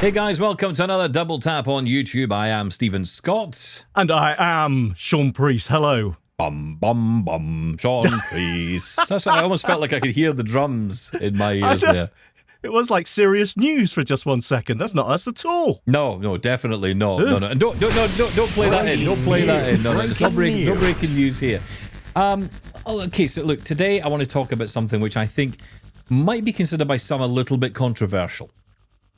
Hey guys, welcome to another Double Tap on YouTube. I am Stephen Scott. And I am Shaun Preece. Hello. Bum, bum, bum, Shaun Preece. I almost felt like I could hear the drums in my ears there. It was like serious news for just 1 second. That's not us at all. No, definitely not. No. And don't play that in. Don't play that in. No, there's no breaking news here. Okay, so look, today I want to talk about something which I think might be considered by some a little bit controversial.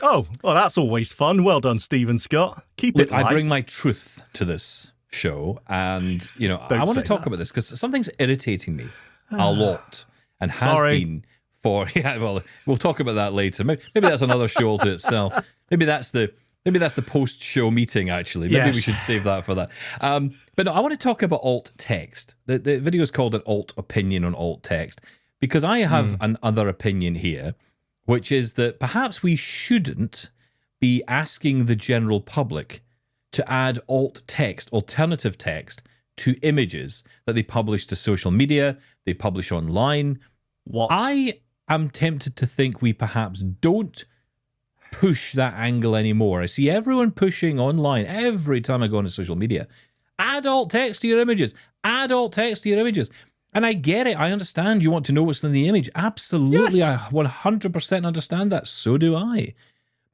Oh, well, that's always fun. Well done, Stephen Scott. Keep it light. I bring my truth to this show, and I want to talk about this because something's irritating me a lot, and has been for. Yeah, well, we'll talk about that later. Maybe that's another show all to itself. Maybe that's the post-show meeting. Actually, maybe we should save that for that. But no, I want to talk about alt-text. The video is called an Alt-Opinion on Alt-Text because I have another opinion here, which is that perhaps we shouldn't be asking the general public to add alt-text, alternative text, to images that they publish to social media, they publish online. What? I am tempted to think we perhaps don't push that angle anymore. I see everyone pushing online every time I go onto social media. Add alt-text to your images. Add alt-text to your images. And I get it. I understand you want to know what's in the image. Absolutely. Yes. I 100% understand that. So do I.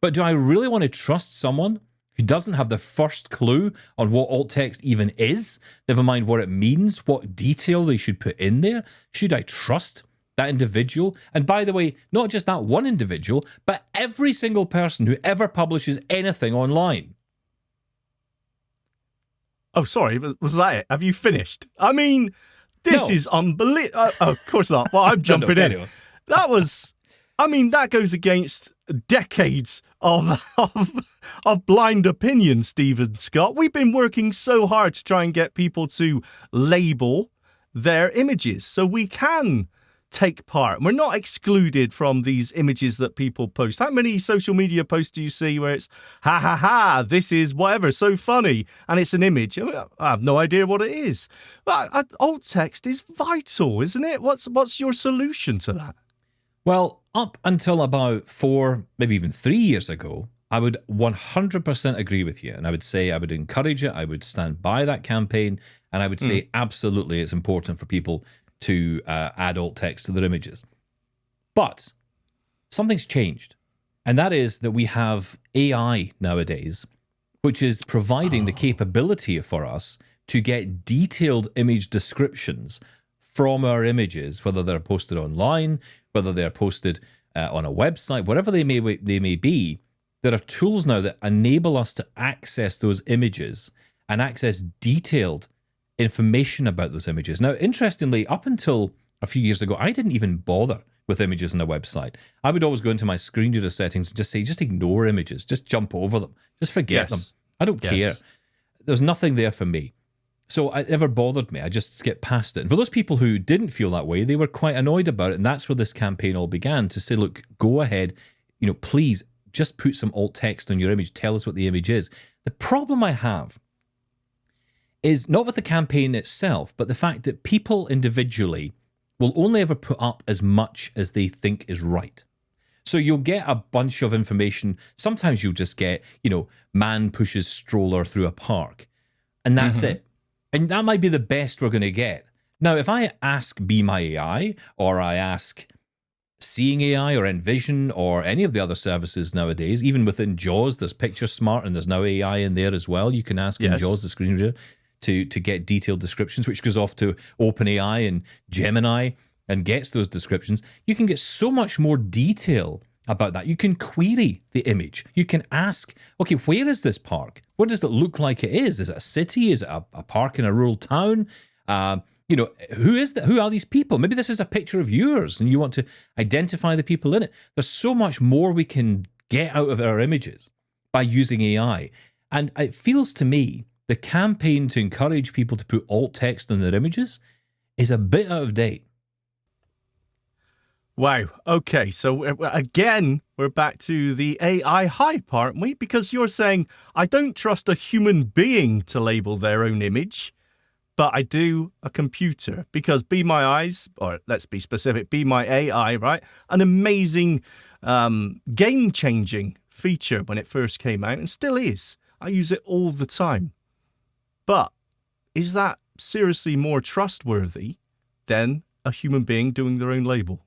But do I really want to trust someone who doesn't have the first clue on what alt-text even is? Never mind what it means, what detail they should put in there. Should I trust that individual? And by the way, not just that one individual, but every single person who ever publishes anything online. Oh, sorry. Was that it? Have you finished? I mean, this is unbelievable. Of course not. Well, I'm jumping in. That goes against decades of blind opinion, Stephen Scott. We've been working so hard to try and get people to label their images so we can take part. We're not excluded from these images that people post. How many social media posts do you see where it's, ha ha ha, this is whatever, so funny, and it's an image? I have no idea what it is. But alt text is vital, isn't it? What's your solution to that? Well, up until about 4, maybe even 3 years ago, I would 100% agree with you. And I would say I would encourage it. I would stand by that campaign. And I would say absolutely it's important for people to add alt text to their images. But something's changed. And that is that we have AI nowadays, which is providing the capability for us to get detailed image descriptions from our images, whether they're posted online, whether they're posted on a website, whatever they may be. There are tools now that enable us to access those images and access detailed information about those images. Now, interestingly, up until a few years ago, I didn't even bother with images on a website. I would always go into my screen reader settings and just say, just ignore images, just jump over them, just forget them. I don't care. There's nothing there for me. So it never bothered me. I just skipped past it. And for those people who didn't feel that way, they were quite annoyed about it. And that's where this campaign all began, to say, look, go ahead, please just put some alt text on your image. Tell us what the image is. The problem I have is not with the campaign itself, but the fact that people individually will only ever put up as much as they think is right. So you'll get a bunch of information. Sometimes you'll just get, man pushes stroller through a park, and that's it. And that might be the best we're going to get. Now, if I ask Be My AI, or I ask Seeing AI or Envision or any of the other services nowadays, even within JAWS, there's Picture Smart and there's now AI in there as well. You can ask in JAWS, the screen reader, to get detailed descriptions, which goes off to OpenAI and Gemini and gets those descriptions. You can get so much more detail about that. You can query the image. You can ask, okay, where is this park? What does it look like it is? Is it a city? Is it a park in a rural town? Who is that? Who are these people? Maybe this is a picture of yours and you want to identify the people in it. There's so much more we can get out of our images by using AI. And it feels to me the campaign to encourage people to put alt text in their images is a bit out of date. Wow. Okay. So again, we're back to the AI hype, aren't we? Because you're saying, I don't trust a human being to label their own image, but I do a computer. Because Be My Eyes, or let's be specific, Be My AI, right? An amazing, game-changing feature when it first came out and still is. I use it all the time. But is that seriously more trustworthy than a human being doing their own label?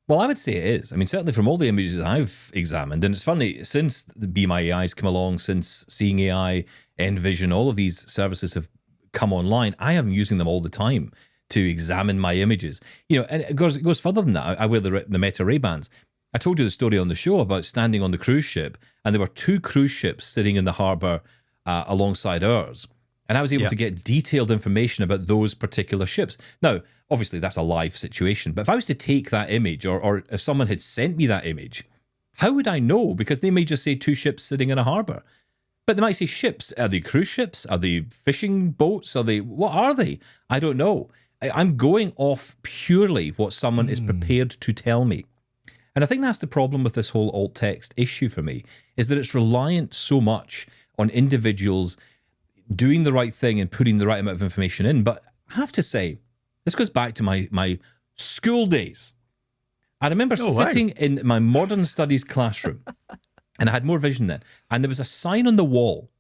Well, I would say it is. I mean, certainly from all the images I've examined, and it's funny, since the Be My AI's come along, since Seeing AI, Envision, all of these services have come online, I am using them all the time to examine my images. And it goes further than that. I wear the Meta Ray-Bans. I told you the story on the show about standing on the cruise ship, and there were 2 cruise ships sitting in the harbour alongside ours. And I was able to get detailed information about those particular ships. Now, obviously, that's a live situation. But if I was to take that image, or if someone had sent me that image, how would I know? Because they may just say 2 ships sitting in a harbour. But they might say ships. Are they cruise ships? Are they fishing boats? What are they? I don't know. I'm going off purely what someone is prepared to tell me. And I think that's the problem with this whole alt-text issue for me, is that it's reliant so much on individuals doing the right thing and putting the right amount of information in. But I have to say, this goes back to my school days. I remember sitting in my modern studies classroom, and I had more vision then, and there was a sign on the wall,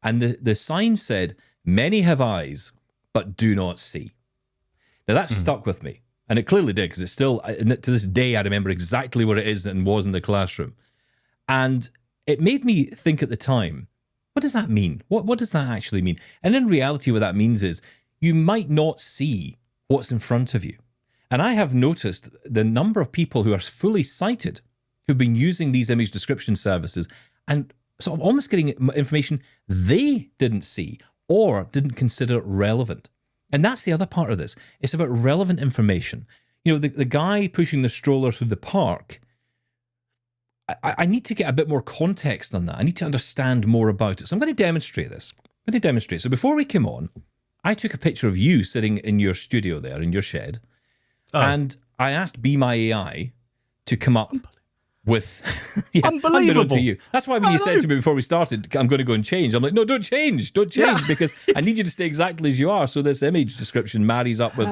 and the sign said, "Many have eyes, but do not see." Now that stuck with me, and it clearly did, because it's still, to this day, I remember exactly where it is and was in the classroom. And it made me think at the time, what does that mean? What does that actually mean? And in reality, what that means is you might not see what's in front of you. And I have noticed the number of people who are fully sighted who've been using these image description services and sort of almost getting information they didn't see or didn't consider relevant. And that's the other part of this. It's about relevant information. The guy pushing the stroller through the park, I need to get a bit more context on that. I need to understand more about it. So I'm going to demonstrate this. So before we came on, I took a picture of you sitting in your studio there, in your shed, and I asked Be My AI to come up with... Unbelievable. To you. That's why when you said to me before we started, I'm going to go and change, I'm like, no, don't change, because I need you to stay exactly as you are, so this image description marries up with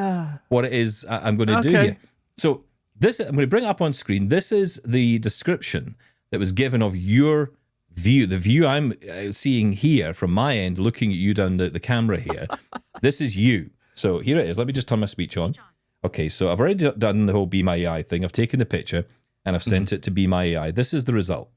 what it is I'm going to do here. So I'm going to bring it up on screen. This is the description that was given of your view, the view I'm seeing here from my end, looking at you down the camera here. This is you. So here it is. Let me just turn my speech on. Okay, so I've already done the whole Be My AI thing. I've taken the picture and I've sent it to Be My AI. This is the result.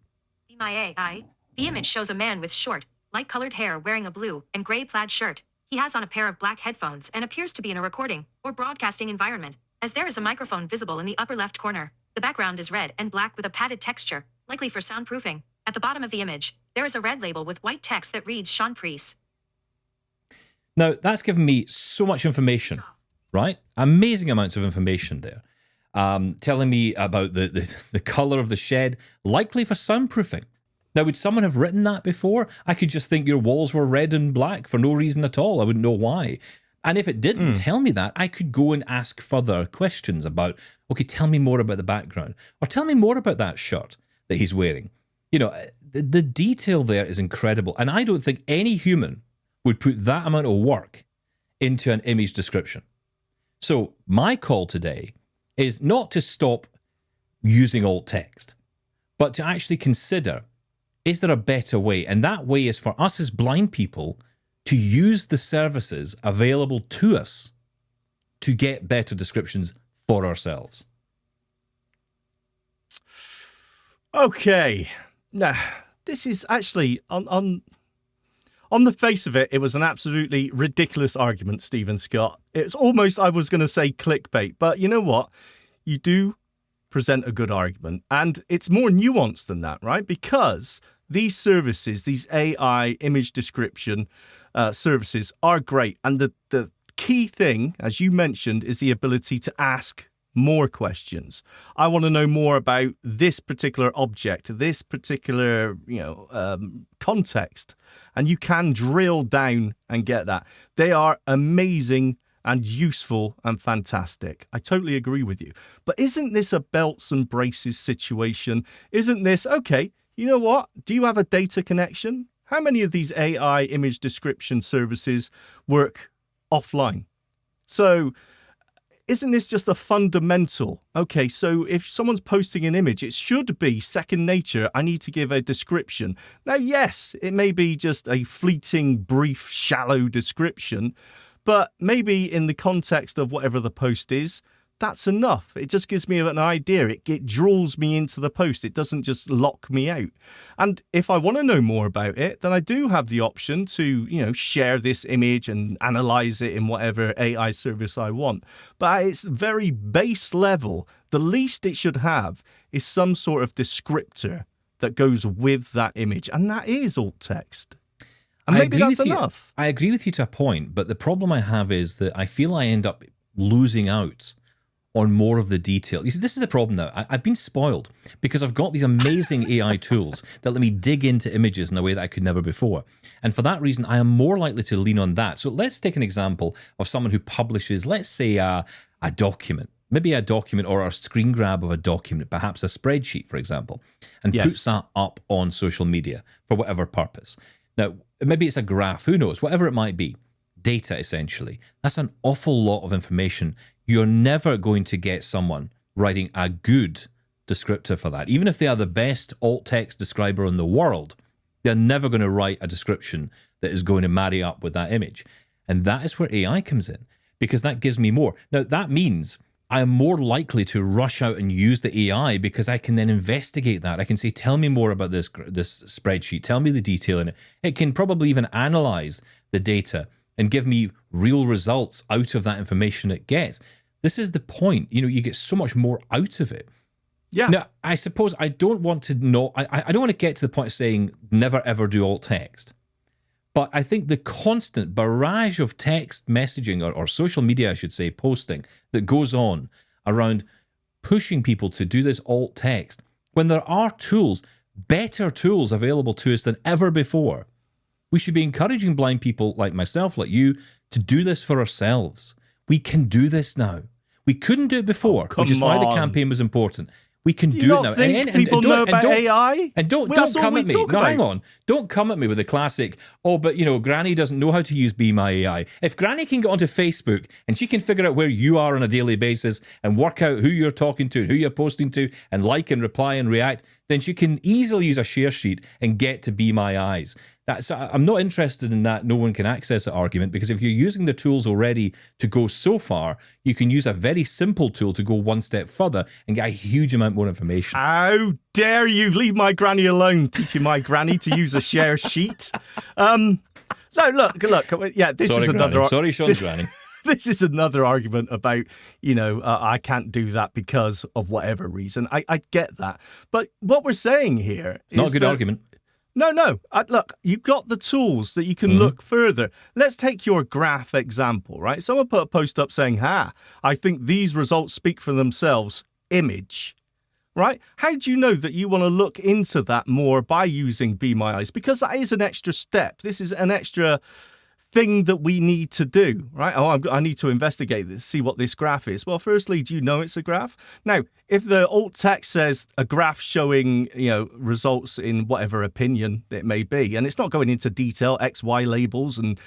Be My AI. The image shows a man with short, light-colored hair wearing a blue and gray plaid shirt. He has on a pair of black headphones and appears to be in a recording or broadcasting environment, as there is a microphone visible in the upper left corner. The background is red and black with a padded texture, likely for soundproofing. At the bottom of the image, there is a red label with white text that reads Shaun Preece. Now, that's given me so much information, right? Amazing amounts of information there. Telling me about the colour of the shed, likely for soundproofing. Now, would someone have written that before? I could just think your walls were red and black for no reason at all. I wouldn't know why. And if it didn't tell me that, I could go and ask further questions about, okay, tell me more about the background, or tell me more about that shirt that he's wearing. The detail there is incredible. And I don't think any human would put that amount of work into an image description. So my call today is not to stop using alt text, but to actually consider, is there a better way? And that way is for us as blind people to use the services available to us to get better descriptions for ourselves. Okay. Now, this is actually, on the face of it, it was an absolutely ridiculous argument, Stephen Scott. It's almost, I was going to say clickbait, but you know what? You do present a good argument, and it's more nuanced than that, right? Because these services, these AI image description services are great. And the key thing, as you mentioned, is the ability to ask more questions. I want to know more about this particular object, this particular, context. And you can drill down and get that. They are amazing and useful and fantastic. I totally agree with you. But isn't this a belts and braces situation? Isn't this, okay, you know what? Do you have a data connection? How many of these AI image description services work offline? So isn't this just a fundamental? Okay, so if someone's posting an image, it should be second nature. I need to give a description. Now, yes, it may be just a fleeting, brief, shallow description, but maybe in the context of whatever the post is, that's enough. It just gives me an idea. It draws me into the post. It doesn't just lock me out. And if I want to know more about it, then I do have the option to, share this image and analyze it in whatever AI service I want. But at its very base level, the least it should have is some sort of descriptor that goes with that image. And that is alt text. And maybe that's enough. I agree with you to a point, but the problem I have is that I feel I end up losing out on more of the detail. You see, this is the problem now. I've been spoiled because I've got these amazing AI tools that let me dig into images in a way that I could never before. And for that reason, I am more likely to lean on that. So let's take an example of someone who publishes, let's say, a document, maybe a document or a screen grab of a document, perhaps a spreadsheet, for example, and puts that up on social media for whatever purpose. Now, maybe it's a graph, who knows, whatever it might be. Data, essentially. That's an awful lot of information. You're never going to get someone writing a good descriptor for that. Even if they are the best alt-text describer in the world, they're never going to write a description that is going to marry up with that image. And that is where AI comes in, because that gives me more. Now, that means I am more likely to rush out and use the AI because I can then investigate that. I can say, tell me more about this spreadsheet. Tell me the detail in it. It can probably even analyze the data and give me real results out of that information it gets. This is the point. You get so much more out of it. Yeah. Now, I suppose I don't want to I don't want to get to the point of saying never ever do alt text. But I think the constant barrage of text messaging or social media, I should say, posting that goes on around pushing people to do this alt text, when there are tools, better tools available to us than ever before. We should be encouraging blind people like myself, like you, to do this for ourselves. We can do this now. We couldn't do it before, which is why the campaign was important. We can do it now. And people know about AI? And don't come at me. No, hang on. Don't come at me with the classic, but Granny doesn't know how to use Be My AI. If Granny can get onto Facebook and she can figure out where you are on a daily basis and work out who you're talking to, who you're posting to, and like and reply and react, then she can easily use a share sheet and get to Be My Eyes. I'm not interested in that no one can access it argument, because if you're using the tools already to go so far, you can use a very simple tool to go one step further and get a huge amount more information. How dare you leave my granny alone, teaching my granny to use a share sheet? No, look. Yeah, this is another. Sorry, Sean's granny. This is another argument about, I can't do that because of whatever reason. I get that. But what we're saying here is not a good argument. No. Look, you've got the tools that you can look further. Let's take your graph example, right? Someone put a post up saying, I think these results speak for themselves. Image, right? How do you know that you want to look into that more by using Be My Eyes? Because that is an extra step. This is an extra thing that we need to do, right? I need to investigate this, see what this graph is. Well, firstly, do you know it's a graph? Now, if the alt text says a graph showing, results in whatever opinion it may be, and it's not going into detail, X, Y labels and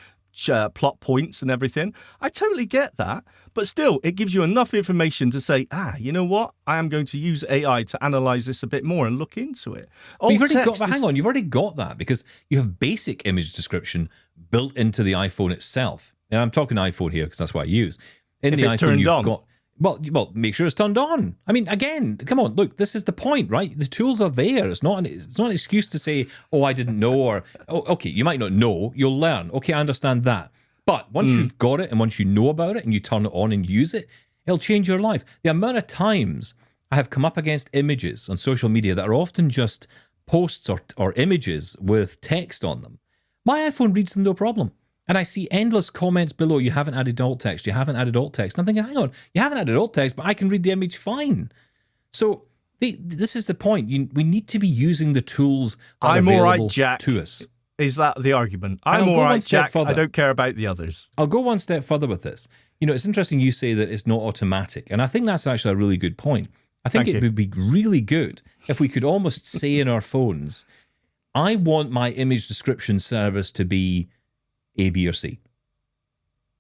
plot points and everything, I totally get that. But still, it gives you enough information to say, you know what? I am going to use AI to analyze this a bit more and look into it. You've already got that, because you have basic image description built into the iPhone itself. And I'm talking iPhone here because that's what I use. In if the it's iPhone, turned you've on. got well, make sure it's turned on. I mean, again, come on, look, this is the point, right? The tools are there. It's not an excuse to say, I didn't know, or okay, you might not know, you'll learn. Okay, I understand that. But once you've got it and once you know about it and you turn it on and use it, it'll change your life. The amount of times I have come up against images on social media that are often just posts or images with text on them, my iPhone reads them no problem. And I see endless comments below, you haven't added alt text, you haven't added alt text. And I'm thinking, hang on, you haven't added alt text, but I can read the image fine. So this is the point. We need to be using the tools that are available to us. Is that the argument? I'm all right, Jack. I don't care about the others. I'll go one step further with this. It's interesting you say that it's not automatic. And I think that's actually a really good point. I think it would be really good if we could almost say in our phones, I want my image description service to be A, B, or C.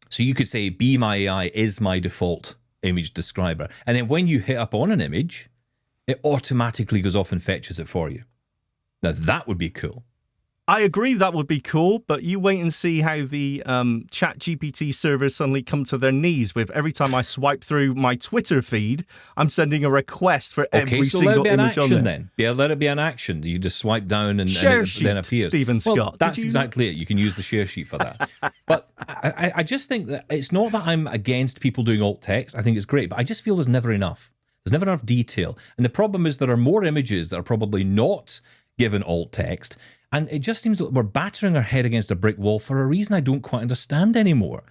So you could say, Be My AI is my default image describer. And then when you hit up on an image, it automatically goes off and fetches it for you. Now, that would be cool. I agree that would be cool, but you wait and see how the chat GPT servers suddenly come to their knees with every time I swipe through my Twitter feed, I'm sending a request for every single image on there. Then. Yeah, let it be an action. You just swipe down and share it sheet, then appears. Stephen Scott. Well, that's exactly it. You can use the share sheet for that. But I just think that it's not that I'm against people doing alt text. I think it's great, but I just feel there's never enough. There's never enough detail. And the problem is there are more images that are probably not given alt text. And it just seems that we're battering our head against a brick wall for a reason I don't quite understand anymore.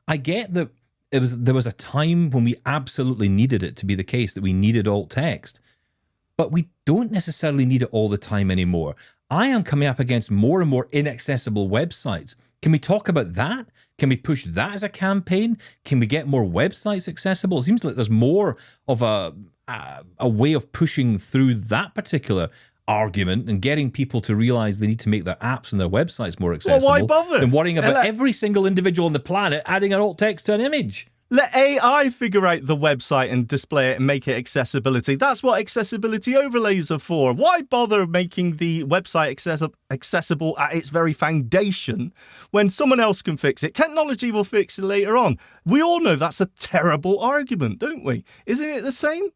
I get that there was a time when we absolutely needed it to be the case, that we needed alt text, but we don't necessarily need it all the time anymore. I am coming up against more and more inaccessible websites. Can we talk about that? Can we push that as a campaign? Can we get more websites accessible? It seems like there's more of a way of pushing through that particular argument and getting people to realize they need to make their apps and their websites more accessible. Well, why bother? And worrying about every single individual on the planet adding an alt text to an image. Let AI figure out the website and display it and make it accessibility. That's what accessibility overlays are for. Why bother making the website accessible at its very foundation when someone else can fix it? Technology will fix it later on. We all know that's a terrible argument, don't we? Isn't it the same?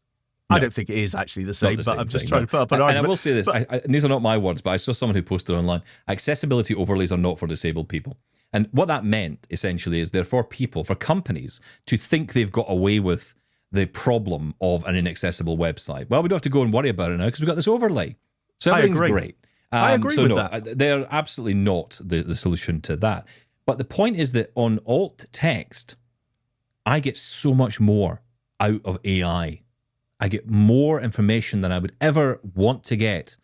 No. I don't think it is actually the same, but I'm just trying to put up an argument. And I will say this, and these are not my words, but I saw someone who posted online, accessibility overlays are not for disabled people. And what that meant, essentially, is they're for people, for companies, to think they've got away with the problem of an inaccessible website. Well, we don't have to go and worry about it now because we've got this overlay. So everything's great. I agree with that. They're absolutely not the solution to that. But the point is that on alt text, I get so much more out of AI. I get more information than I would ever want to get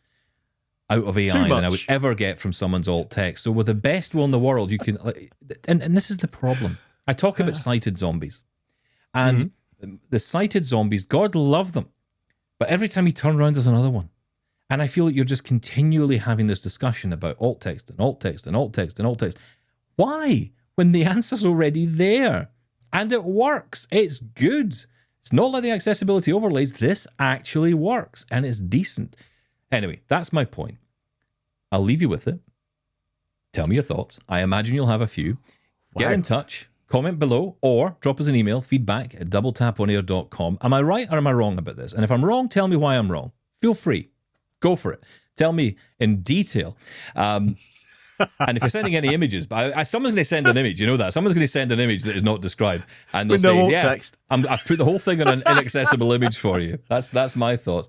out of AI than I would ever get from someone's alt text. So with the best will in the world, you can... And this is the problem. I talk about sighted zombies. And the sighted zombies, God love them. But every time you turn around, there's another one. And I feel like you're just continually having this discussion about alt text and alt text and alt text and alt text. Why? When the answer's already there. And it works. It's good. It's not like the accessibility overlays. This actually works and it's decent. Anyway, that's my point. I'll leave you with it. Tell me your thoughts. I imagine you'll have a few. Get in touch, comment below, or drop us an email, feedback@doubletaponair.com. Am I right or am I wrong about this? And if I'm wrong, tell me why I'm wrong. Feel free. Go for it. Tell me in detail. And if you're sending any images, but someone's going to send an image, you know that. Someone's going to send an image that is not described. And they'll with say, no alt text. I've put the whole thing on an inaccessible image for you. That's my thoughts.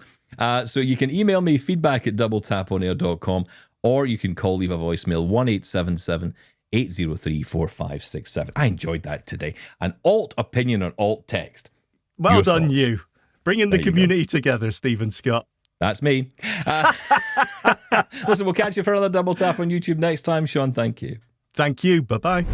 So you can email me, feedback@doubletaponair.com, or you can leave a voicemail, 1-877-803-4567. I enjoyed that today. An alt opinion on alt text. Well done, you. Bringing the community together, Stephen Scott. That's me. Listen, we'll catch you for another Double Tap on YouTube next time. Shaun, thank you. Thank you. Bye-bye.